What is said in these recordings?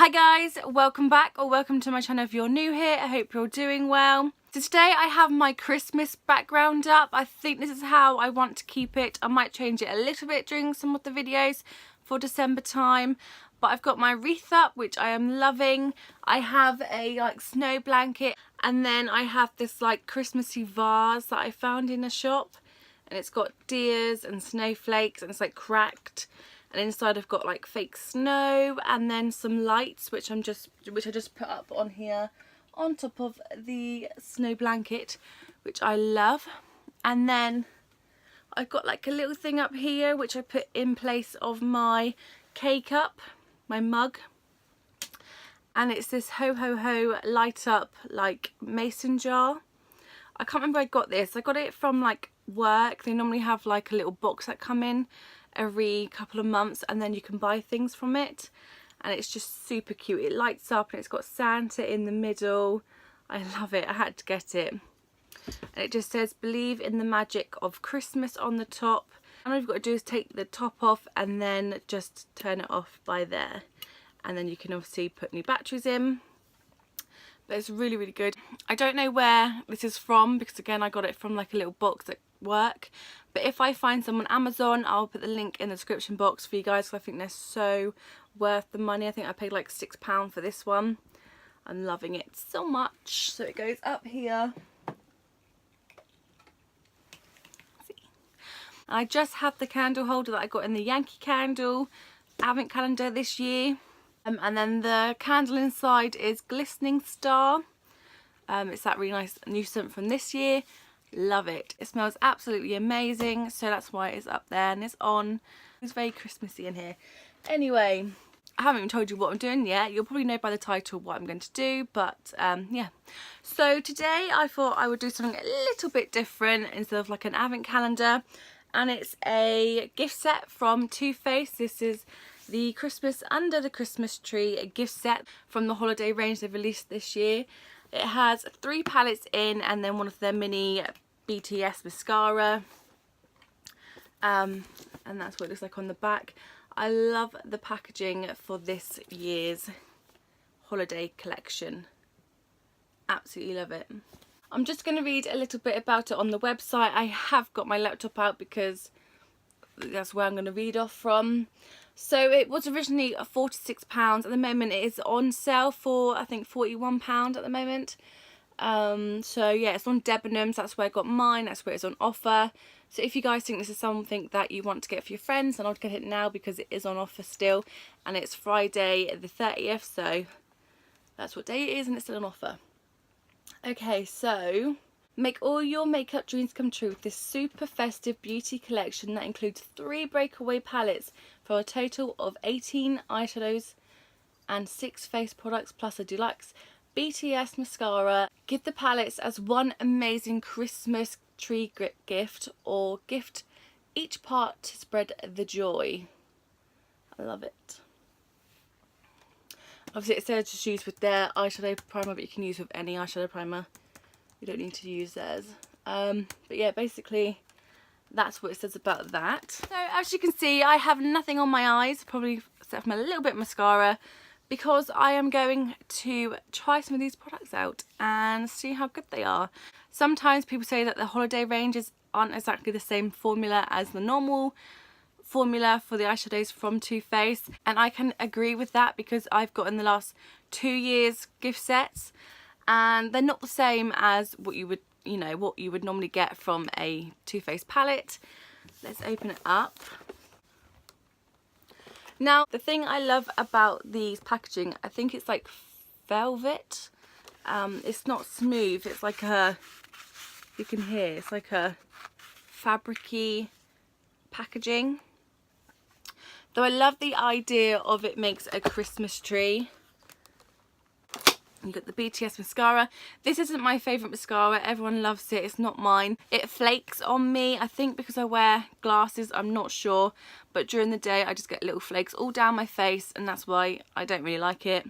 Hi guys, welcome back or welcome to my channel if you're new here. I hope you're doing well. So today I have my Christmas background up. I think this is how I want to keep it. I might change it a little bit during some of the videos for December time. But I've got my wreath up, which I am loving. I have a snow blanket, and then I have this Christmassy vase that I found in a shop, and it's got deers and snowflakes and it's cracked. And inside I've got fake snow and then some lights which I just put up on here on top of the snow blanket, which I love. And then I've got a little thing up here which I put in place of my K-cup, my mug. And it's this ho ho ho light up mason jar. I can't remember where I got this. I got it from work. They normally have a little box that come in every couple of months, and then you can buy things from it, and it's just super cute. It lights up and it's got Santa in the middle. I love it. I had to get it. And it just says "Believe in the magic of Christmas" on the top, and all you've got to do is take the top off and then just turn it off by there, and then you can obviously put new batteries in. But it's really, really good. I don't know where this is from because again I got it from a little box at work, but if I find some on Amazon I'll put the link in the description box for you guys because I think they're so worth the money. I think I paid £6 for this one. I'm loving it so much. So it goes up here. See? I just have the candle holder that I got in the Yankee Candle Advent calendar this year. And then the candle inside is Glistening Star. It's that really nice new scent from this year. Love it. It smells absolutely amazing, so that's why it's up there and it's on. It's very Christmassy in here. Anyway, I haven't even told you what I'm doing yet. You'll probably know by the title what I'm going to do, but yeah. So today I thought I would do something a little bit different instead of an advent calendar, and it's a gift set from Too Faced. This is the Christmas Under the Christmas Tree gift set from the holiday range they've released this year. It has 3 palettes in and then one of their mini BTS mascara. And that's what it looks like on the back. I love the packaging for this year's holiday collection. Absolutely love it. I'm just going to read a little bit about it on the website. I have got my laptop out because that's where I'm going to read off from. So it was originally £46. At the moment it is on sale for I think £41 at the moment. So yeah, it's on Debenhams. That's where I got mine. That's where it's on offer. So if you guys think this is something that you want to get for your friends, then I'll get it now because it is on offer still, and it's Friday the 30th, so that's what day it is and it's still on offer. Okay, so make all your makeup dreams come true with this super festive beauty collection that includes 3 breakaway palettes for a total of 18 eyeshadows and 6 face products plus a deluxe BTS mascara. Give the palettes as one amazing Christmas tree gift, or gift each part to spread the joy. I love it. Obviously it says just use with their eyeshadow primer, but you can use with any eyeshadow primer. You don't need to use theirs. But yeah, basically that's what it says about that. So as you can see, I have nothing on my eyes, probably except from a little bit of mascara, because I am going to try some of these products out and see how good they are. Sometimes people say that the holiday ranges aren't exactly the same formula as the normal formula for the eyeshadows from Too Faced, and I can agree with that because I've got in the last 2 years gift sets, and they're not the same as what you would, what you would normally get from a Too Faced palette. Let's open it up. Now, the thing I love about these packaging, I think it's like velvet. It's not smooth. It's like a, you can hear, it's like a fabricy packaging. Though I love the idea of it makes a Christmas tree. You've got the BTS mascara. This isn't my favourite mascara. Everyone loves it. It's not mine. It flakes on me. I think because I wear glasses, I'm not sure. But during the day, I just get little flakes all down my face, and that's why I don't really like it.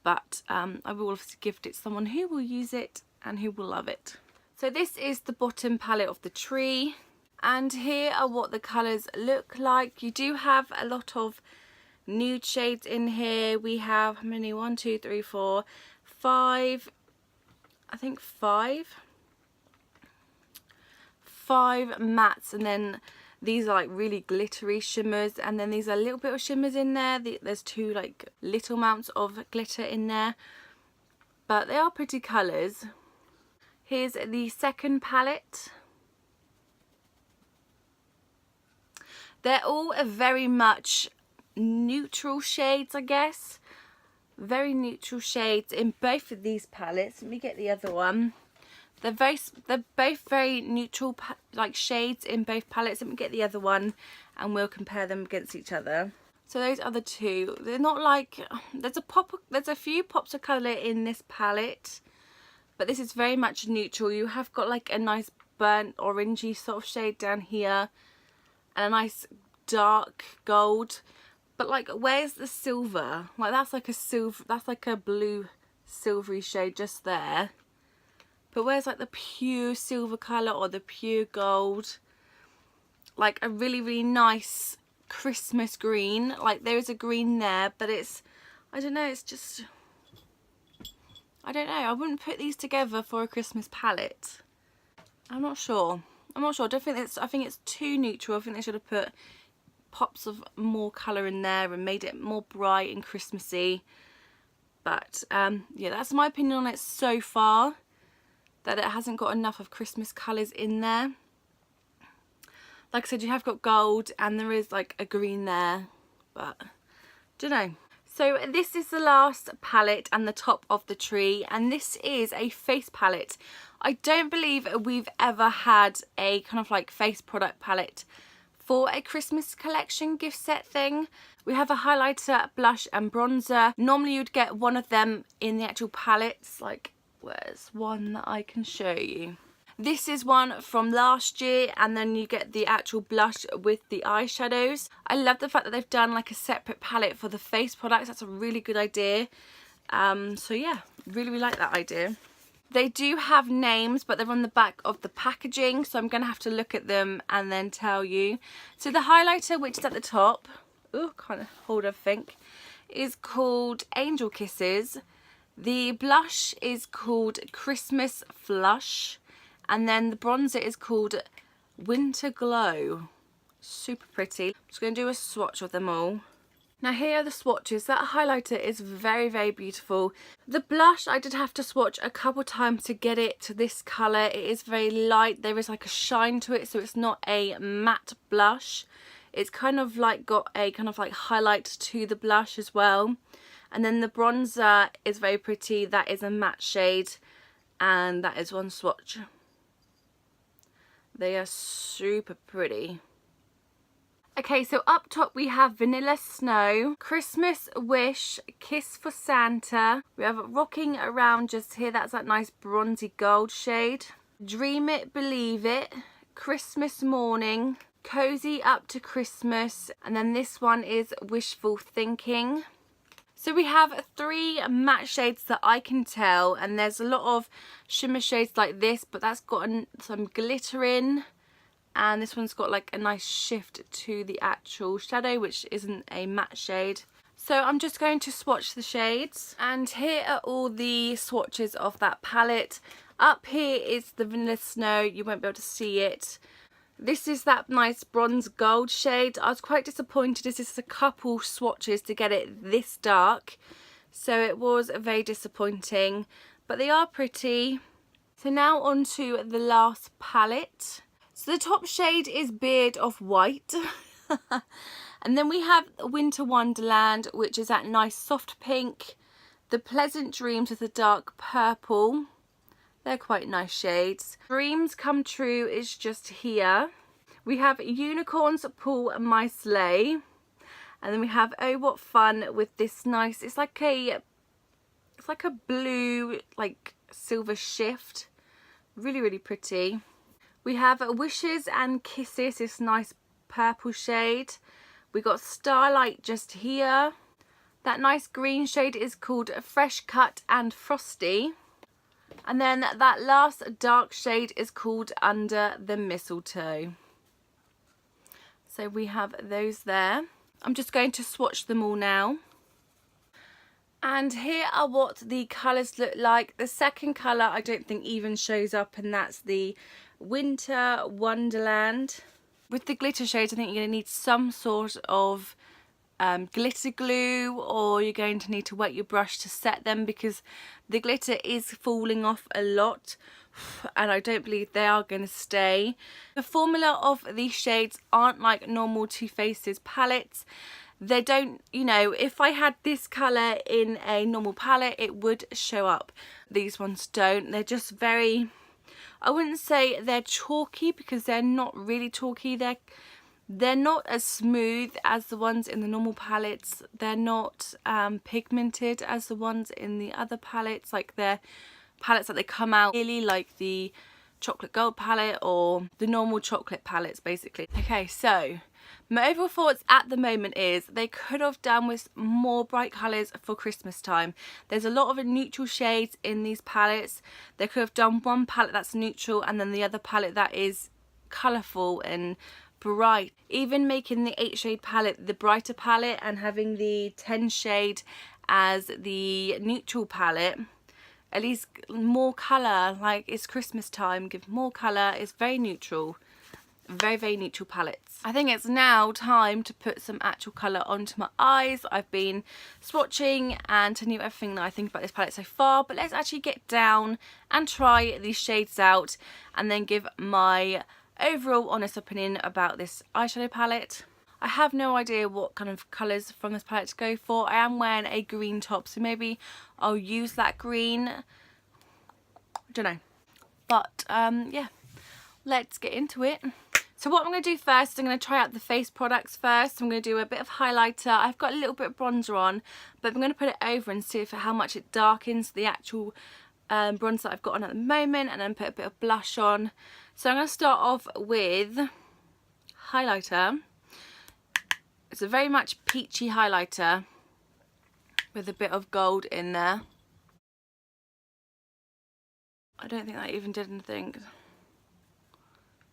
But I will obviously gift it to someone who will use it and who will love it. So this is the bottom palette of the tree. And here are what the colours look like. You do have a lot of nude shades in here. We have how many? 1, 2, 3, 4, 5. I think 5 mattes, and then these are like really glittery shimmers, and then these are a little bit of shimmers in there. There's 2 like little amounts of glitter in there, but they are pretty colours. Here's the second palette. They're all very much neutral shades, I guess. Very neutral shades in both of these palettes. Let me get the other one. They're both very neutral like shades in both palettes. Let me get the other one and we'll compare them against each other. So those other 2, they're not like, there's a few pops of colour in this palette, but this is very much neutral. You have got like a nice burnt orangey sort of shade down here and a nice dark gold. But like, where's the silver? Like, that's like a silver, that's like a blue silvery shade just there. But where's like the pure silver colour or the pure gold? Like a really, really nice Christmas green. Like, there is a green there, but it's, I don't know, it's just, I don't know. I wouldn't put these together for a Christmas palette. I'm not sure. I don't think I think it's too neutral. I think they should have put pops of more colour in there and made it more bright and Christmassy. But yeah, that's my opinion on it so far, that it hasn't got enough of Christmas colours in there. Like I said, you have got gold and there is like a green there, but don't know. So this is the last palette and the top of the tree, and this is a face palette. I don't believe we've ever had a kind of like face product palette for a Christmas collection gift set thing. We have a highlighter, blush and bronzer. Normally you'd get one of them in the actual palettes. Like, where's one that I can show you? This is one from last year, and then you get the actual blush with the eyeshadows. I love the fact that they've done like a separate palette for the face products. That's a really good idea. So yeah, really like that idea. They do have names, but they're on the back of the packaging, so I'm going to have to look at them and then tell you. So the highlighter, which is at the top, oh, kind of hold everything, is called Angel Kisses. The blush is called Christmas Flush, and then the bronzer is called Winter Glow. Super pretty. I'm just going to do a swatch of them all. Now here are the swatches. That highlighter is very, very beautiful. The blush, I did have to swatch a couple times to get it to this colour. It is very light. There is like a shine to it, so it's not a matte blush. It's kind of like got a kind of like highlight to the blush as well. And then the bronzer is very pretty. That is a matte shade, and that is one swatch. They are super pretty. Okay, so up top we have Vanilla Snow, Christmas Wish, Kiss for Santa. We have Rocking Around just here. That's that nice bronzy gold shade. Dream It, Believe It, Christmas Morning, Cozy Up to Christmas, and then this one is Wishful Thinking. So we have 3 matte shades that I can tell, and there's a lot of shimmer shades like this, but that's got some glitter in. And this one's got like a nice shift to the actual shadow, which isn't a matte shade. So I'm just going to swatch the shades. And here are all the swatches of that palette. Up here is the Vanilla Snow. You won't be able to see it. This is that nice bronze gold shade. I was quite disappointed as this is a couple swatches to get it this dark. So it was very disappointing. But they are pretty. So now on to the last palette. So the top shade is Beard of White. And then we have Winter Wonderland, which is that nice soft pink. The Pleasant Dreams with the dark purple. They're quite nice shades. Dreams Come True is just here. We have Unicorns Pull My Sleigh. And then we have Oh What Fun with this nice, it's like a blue, like silver shift. Really, really pretty. We have Wishes and Kisses, this nice purple shade. We got Starlight just here. That nice green shade is called Fresh Cut and Frosty. And then that last dark shade is called Under the Mistletoe. So we have those there. I'm just going to swatch them all now. And here are what the colours look like. The second colour I don't think even shows up, and that's the Winter Wonderland. With the glitter shades, I think you're going to need some sort of glitter glue, or you're going to need to wet your brush to set them, because the glitter is falling off a lot and I don't believe they are going to stay. The formula of these shades aren't like normal Too Faced's palettes. They don't, you know, if I had this colour in a normal palette it would show up. These ones don't. They're just very, I wouldn't say they're chalky, because they're not really chalky. They're not as smooth as the ones in the normal palettes. They're not pigmented as the ones in the other palettes. Like they're palettes that they come out really like the chocolate gold palette or the normal chocolate palettes basically. Okay, so my overall thoughts at the moment is they could have done with more bright colours for Christmas time. There's a lot of neutral shades in these palettes. They could have done one palette that's neutral and then the other palette that is colourful and bright. Even making the 8 shade palette the brighter palette and having the 10 shade as the neutral palette. At least more colour, like it's Christmas time, give more colour. It's very neutral. Very neutral palettes. I think it's now time to put some actual colour onto my eyes. I've been swatching and telling you everything that I think about this palette so far, but let's actually get down and try these shades out and then give my overall honest opinion about this eyeshadow palette. I have no idea what kind of colours from this palette to go for. I am wearing a green top, so maybe I'll use that green. I don't know. But yeah, let's get into it. So what I'm going to do first, I'm going to try out the face products first. I'm going to do a bit of highlighter. I've got a little bit of bronzer on, but I'm going to put it over and see how much it darkens the actual bronzer that I've got on at the moment, and then put a bit of blush on. So I'm going to start off with highlighter. It's a very much peachy highlighter with a bit of gold in there. I don't think that even did anything.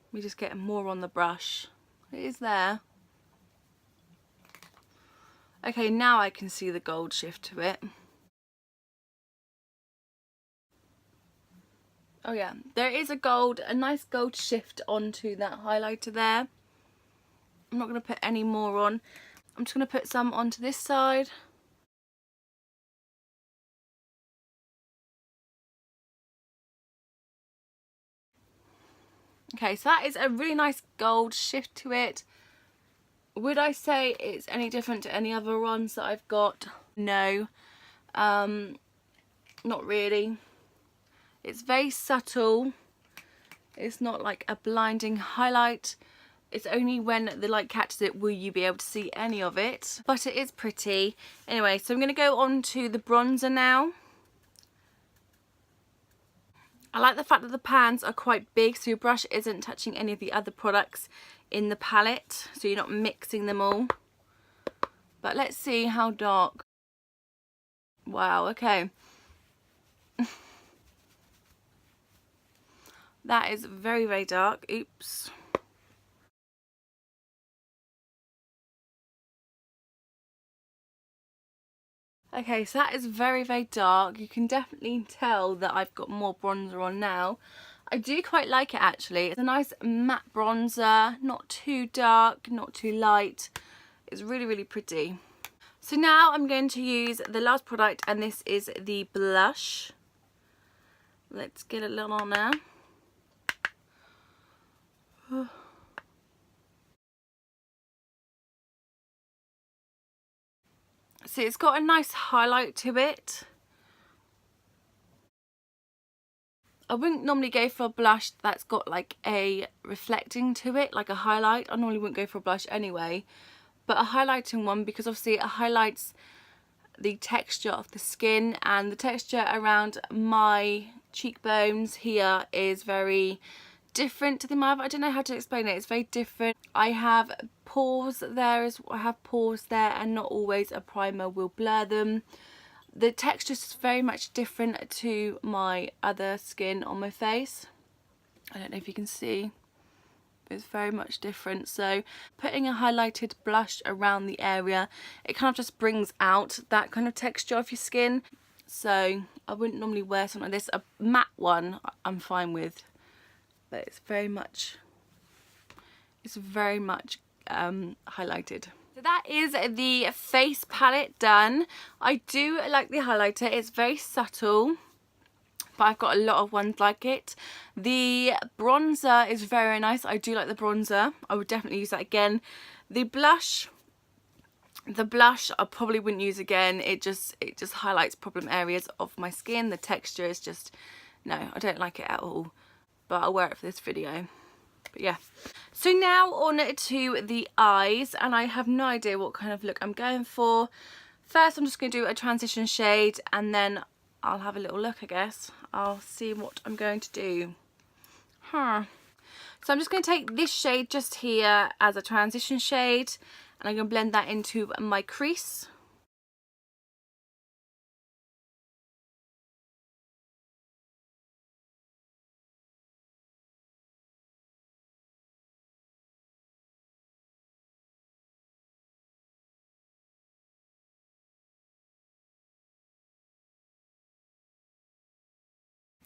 Let me just get more on the brush. It is there. Okay, now I can see the gold shift to it. Oh yeah, there is a nice gold shift onto that highlighter there. I'm not going to put any more on. I'm just going to put some onto this side. Okay, so that is a really nice gold shift to it. Would I say it's any different to any other ones that I've got? No, not really. It's very subtle. It's not like a blinding highlight. It's only when the light catches it will you be able to see any of it. But it is pretty. Anyway, so I'm going to go on to the bronzer now. I like the fact that the pans are quite big, so your brush isn't touching any of the other products in the palette, so you're not mixing them all. But let's see how dark. Wow, okay. That is very dark. Oops. Okay, so that is very dark. You can definitely tell that I've got more bronzer on now. I do quite like it actually. It's a nice matte bronzer, not too dark, not too light. It's really pretty. So now I'm going to use the last product, and this is the blush. Let's get a little on there. So it's got a nice highlight to it. I wouldn't normally go for a blush that's got like a reflecting to it, like a highlight. I normally wouldn't go for a blush anyway, but a highlighting one, because obviously it highlights the texture of the skin, and the texture around my cheekbones here is very different to the other. I don't know how to explain it. It's very different. I have pores there, and not always a primer will blur them. The texture is very much different to my other skin on my face. I don't know if you can see, is very much different. So putting a highlighted blush around the area, it kind of just brings out that kind of texture of your skin. So I wouldn't normally wear something like this. A matte one I'm fine with, but it's very much highlighted. So that is the face palette done. I do like the highlighter. It's very subtle, but I've got a lot of ones like it. The bronzer is very nice. I do like the bronzer. I would definitely use that again. The blush I probably wouldn't use again. It just highlights problem areas of my skin. The texture is just, no, I don't like it at all. But I'll wear it for this video. But yeah. So now on to the eyes, and I have no idea what kind of look I'm going for. First I'm just going to do a transition shade, and then I'll have a little look, I guess. I'll see what I'm going to do. So I'm just going to take this shade just here as a transition shade, and I'm going to blend that into my crease.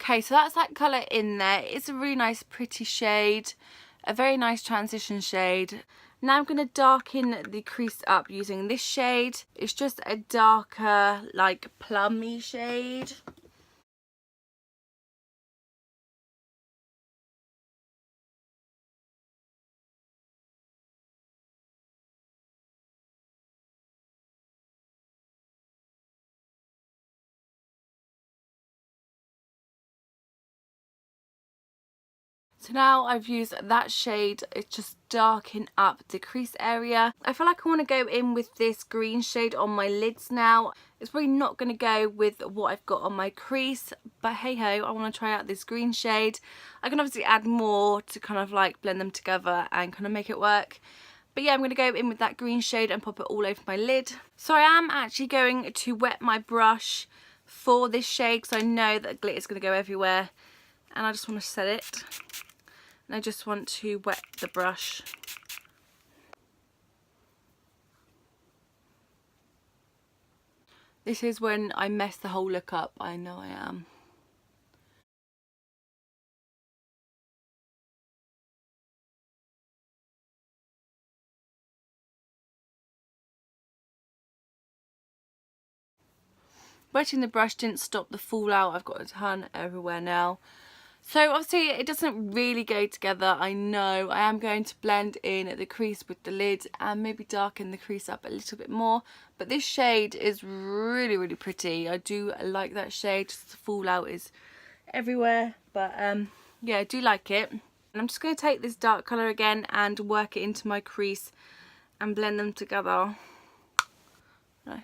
Okay, so that's that colour in there. It's a really nice pretty shade, a very nice transition shade. Now I'm going to darken the crease up using this shade. It's just a darker, like plummy shade. So now I've used that shade, it's just darken up the crease area. I feel like I want to go in with this green shade on my lids now. It's probably not going to go with what I've got on my crease, but hey ho, I want to try out this green shade. I can obviously add more to kind of like blend them together and kind of make it work. But yeah, I'm going to go in with that green shade and pop it all over my lid. So I am actually going to wet my brush for this shade because I know that glitter is going to go everywhere. And I just want to set it. And I just want to wet the brush. This is when I mess the whole look up. I know I am. Wetting the brush didn't stop the fallout. I've got a ton everywhere now. So obviously it doesn't really go together, I know. I am going to blend in the crease with the lid and maybe darken the crease up a little bit more. But this shade is really, really pretty. I do like that shade. Just the fallout is everywhere. But yeah, I do like it. And I'm just going to take this dark colour again and work it into my crease and blend them together. No.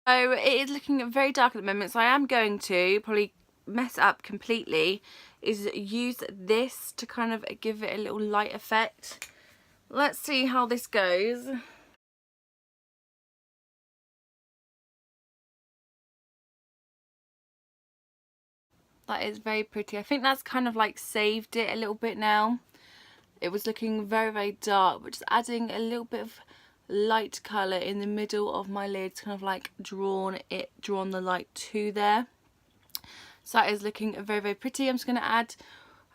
So it is looking very dark at the moment, so I am going to probably mess it up completely, is use this to kind of give it a little light effect. Let's see how this goes. That is very pretty. I think that's kind of like saved it a little bit now. It was looking very, very dark, but just adding a little bit of light colour in the middle of my lids, kind of like drawn the light to there. So that is looking very, very pretty. I'm just going to add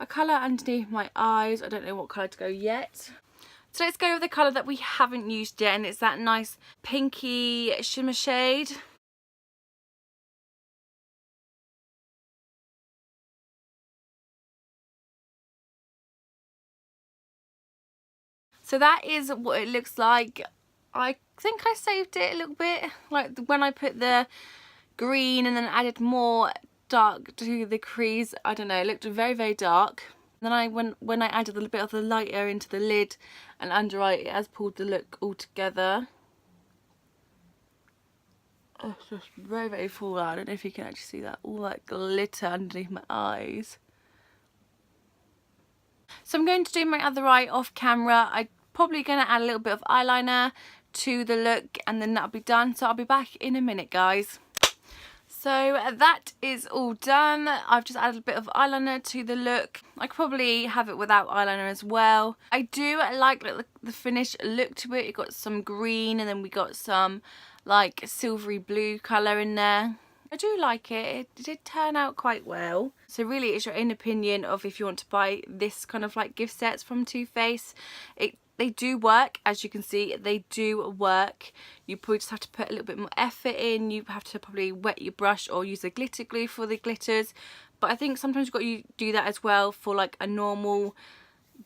a colour underneath my eyes. I don't know what colour to go yet. So let's go with the colour that we haven't used yet, and it's that nice pinky shimmer shade. So that is what it looks like. I think I saved it a little bit, like when I put the green and then added more dark to the crease. I don't know, it looked very, very dark. Then when I added a little bit of the lighter into the lid and under eye, it has pulled the look all together. Oh, it's just very, very full. I don't know if you can actually see that, all that glitter underneath my eyes. So I'm going to do my other eye off camera. I'm probably going to add a little bit of eyeliner to the look, and then that'll be done. So I'll be back in a minute, guys. So that is all done. I've just added a bit of eyeliner to the look. I could probably have it without eyeliner as well. I do like the finished look to it. It got some green, and then we got some like silvery blue colour in there. I do like it. It did turn out quite well. So really it's your own opinion of if you want to buy this kind of like gift sets from Too Faced. They do work, as you can see, they do work. You probably just have to put a little bit more effort in. You have to probably wet your brush or use a glitter glue for the glitters. But I think sometimes you've got to do that as well for like a normal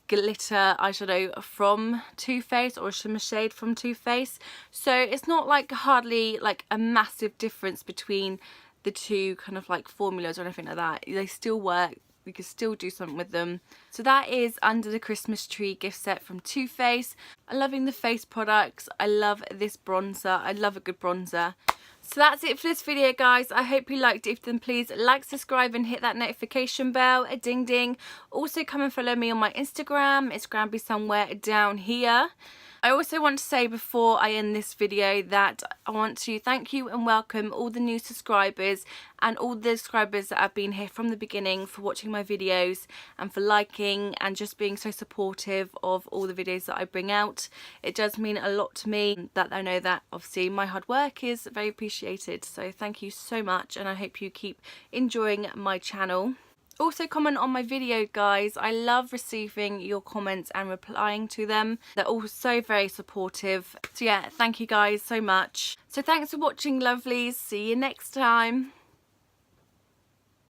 glitter eyeshadow from Too Faced or a shimmer shade from Too Faced. So it's not like hardly like a massive difference between the two kind of like formulas or anything like that. They still work. You can still do something with them. So that is Under the Christmas Tree gift set from Too Faced. I'm loving the face products. I love this bronzer. I love a good bronzer. So that's it for this video, guys. I hope you liked it. If then please like, subscribe and hit that notification bell, a ding ding. Also come and follow me on my Instagram. It's going to be somewhere down here. I also want to say before I end this video that I want to thank you and welcome all the new subscribers and all the subscribers that have been here from the beginning, for watching my videos and for liking and just being so supportive of all the videos that I bring out. It does mean a lot to me that I know that obviously my hard work is very appreciated. So thank you so much, and I hope you keep enjoying my channel. Also comment on my video, guys. I love receiving your comments and replying to them. They're all so very supportive. So yeah, thank you guys so much. So thanks for watching, lovelies. See you next time.